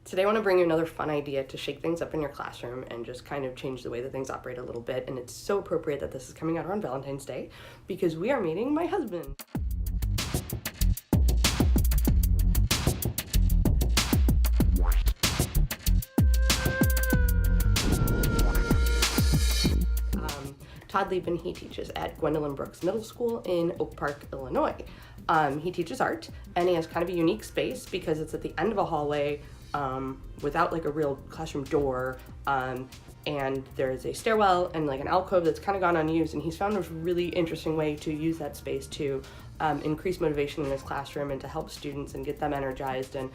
Today I want to bring you another fun idea to shake things up in your classroom and just kind of change the way that things operate a little bit. And it's so appropriate that this is coming out on Valentine's Day because we are meeting my husband. Todd Leban, he teaches at Gwendolyn Brooks Middle School in Oak Park, Illinois. He teaches art, and he has kind of a unique space because it's at the end of a hallway without like a real classroom door, and there's a stairwell and like an alcove that's kind of gone unused, and he's found a really interesting way to use that space to increase motivation in his classroom and to help students and get them energized and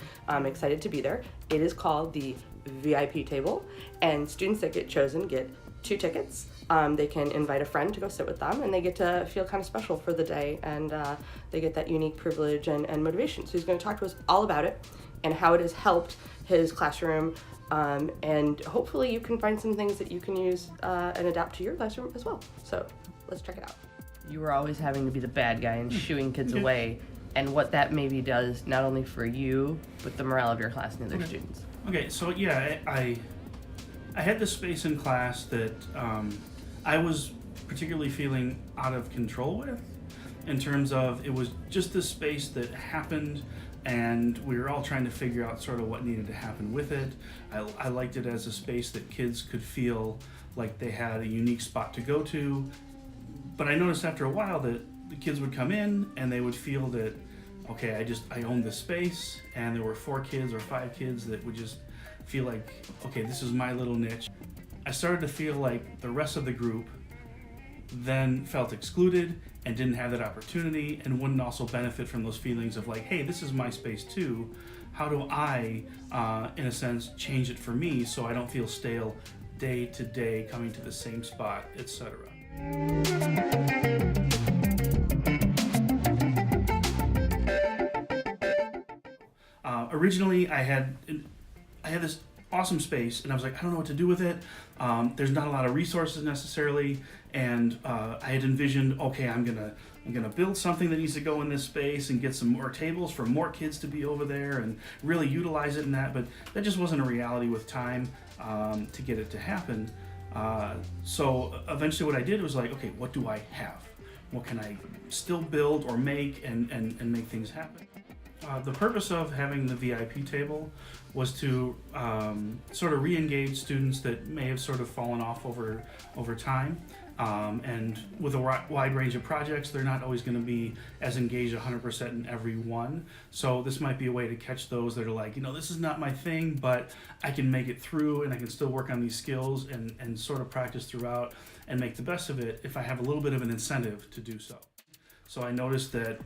excited to be there. It is called the VIP table, and students that get chosen get 2 tickets. They can invite a friend to go sit with them, and they get to feel kind of special for the day, and they get that unique privilege and motivation. So he's going to talk to us all about it and how it has helped his classroom, and hopefully you can find some things that you can use and adapt to your classroom as well. So let's check it out. You were always having to be the bad guy and shooing kids away, and what that maybe does not only for you, but the morale of your class and the other students. Okay, so yeah, I had this space in class that I was particularly feeling out of control with, in terms of it was just this space that happened and we were all trying to figure out sort of what needed to happen with it. I liked it as a space that kids could feel like they had a unique spot to go to, but I noticed after a while that the kids would come in and they would feel that, okay, I owned this space, and there were 4 kids or 5 kids that would just feel like, okay, this is my little niche. I started to feel like the rest of the group then felt excluded and didn't have that opportunity and wouldn't also benefit from those feelings of like, hey, this is my space too. How do I, in a sense, change it for me so I don't feel stale day to day coming to the same spot, etc. Originally, I had this awesome space, and I was like, I don't know what to do with it. There's not a lot of resources necessarily, and I had envisioned, okay, I'm gonna build something that needs to go in this space and get some more tables for more kids to be over there and really utilize it in that. But that just wasn't a reality with time to get it to happen. So eventually, what I did was like, okay, what do I have? What can I still build or make and make things happen? The purpose of having the VIP table was to sort of re-engage students that may have sort of fallen off over time. And with a wide range of projects, they're not always going to be as engaged 100% in every one. So this might be a way to catch those that are like, this is not my thing, but I can make it through and I can still work on these skills and sort of practice throughout and make the best of it if I have a little bit of an incentive to do so. So I noticed that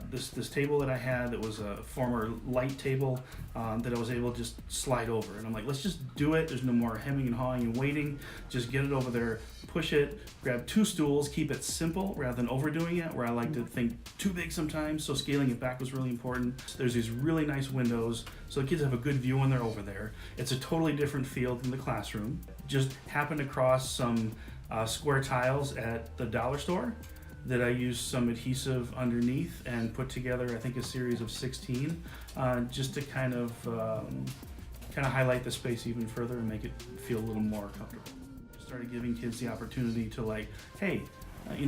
this table that I had that was a former light table that I was able to just slide over. And I'm like, let's just do it. There's no more hemming and hawing and waiting. Just get it over there, push it, grab 2 stools, keep it simple rather than overdoing it, where I like to think too big sometimes. So scaling it back was really important. There's these really nice windows, so the kids have a good view when they're over there. It's a totally different feel than the classroom. Just happened across some square tiles at the dollar store that I used some adhesive underneath and put together, I think, a series of 16, just to kind of highlight the space even further and make it feel a little more comfortable. Started giving kids the opportunity to like, hey,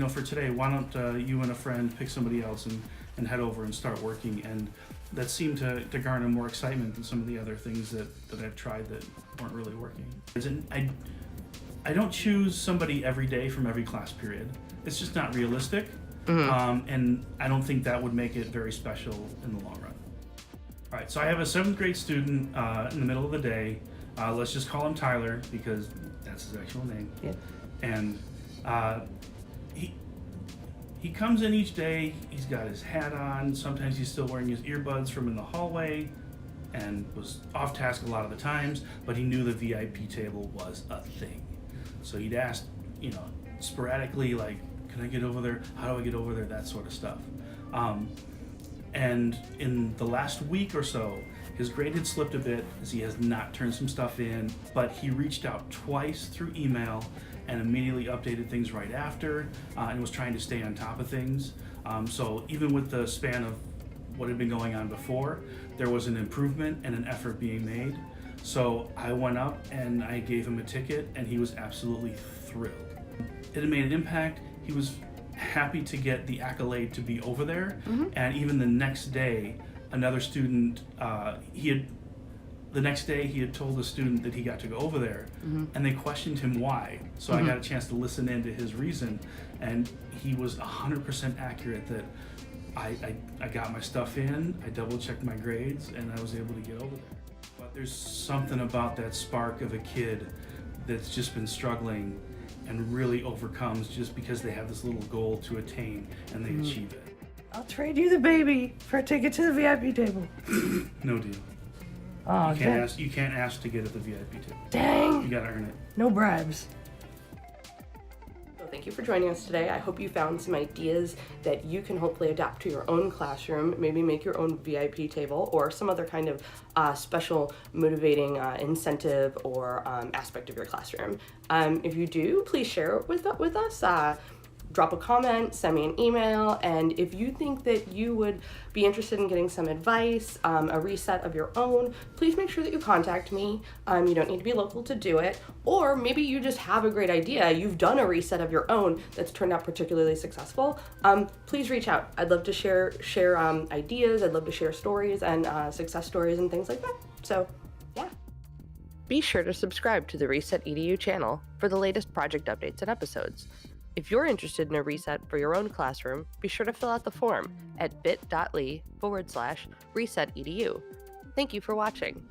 for today, why don't you and a friend pick somebody else and head over and start working? And that seemed to garner more excitement than some of the other things that I've tried that weren't really working. I don't choose somebody every day from every class period. It's just not realistic, and I don't think that would make it very special in the long run. All right, so I have a 7th grade student in the middle of the day. Let's just call him Tyler because that's his actual name. Yeah. And he comes in each day. He's got his hat on. Sometimes he's still wearing his earbuds from in the hallway, and was off task a lot of the times. But he knew the VIP table was a thing, so he'd ask, sporadically, like, can I get over there? How do I get over there? That sort of stuff. And in the last week or so, his grade had slipped a bit as he has not turned some stuff in, but he reached out twice through email and immediately updated things right after, and was trying to stay on top of things. So even with the span of what had been going on before, there was an improvement and an effort being made. So I went up and I gave him a ticket, and he was absolutely thrilled. It had made an impact. He was happy to get the accolade to be over there. And even the next day, another student, the next day he had told a student that he got to go over there, and they questioned him why. So I got a chance to listen into his reason, and he was 100% accurate that I got my stuff in, I double checked my grades, and I was able to get over there. But there's something about that spark of a kid that's just been struggling and really overcomes just because they have this little goal to attain and they achieve it. I'll trade you the baby for a ticket to the VIP table. No deal. Oh, You can't ask to get at the VIP table. dang. You gotta earn it. No bribes. So thank you for joining us today. I hope you found some ideas that you can hopefully adapt to your own classroom, maybe make your own VIP table or some other kind of special motivating incentive or aspect of your classroom. If you do, please share it with us. Drop a comment, send me an email, and if you think that you would be interested in getting some advice, a reset of your own, please make sure that you contact me. You don't need to be local to do it, or maybe you just have a great idea. You've done a reset of your own that's turned out particularly successful. Please reach out. I'd love to share ideas. I'd love to share stories and success stories and things like that. So, yeah. Be sure to subscribe to the ResetEDU channel for the latest project updates and episodes. If you're interested in a reset for your own classroom, be sure to fill out the form at bit.ly/ResetEDU. Thank you for watching.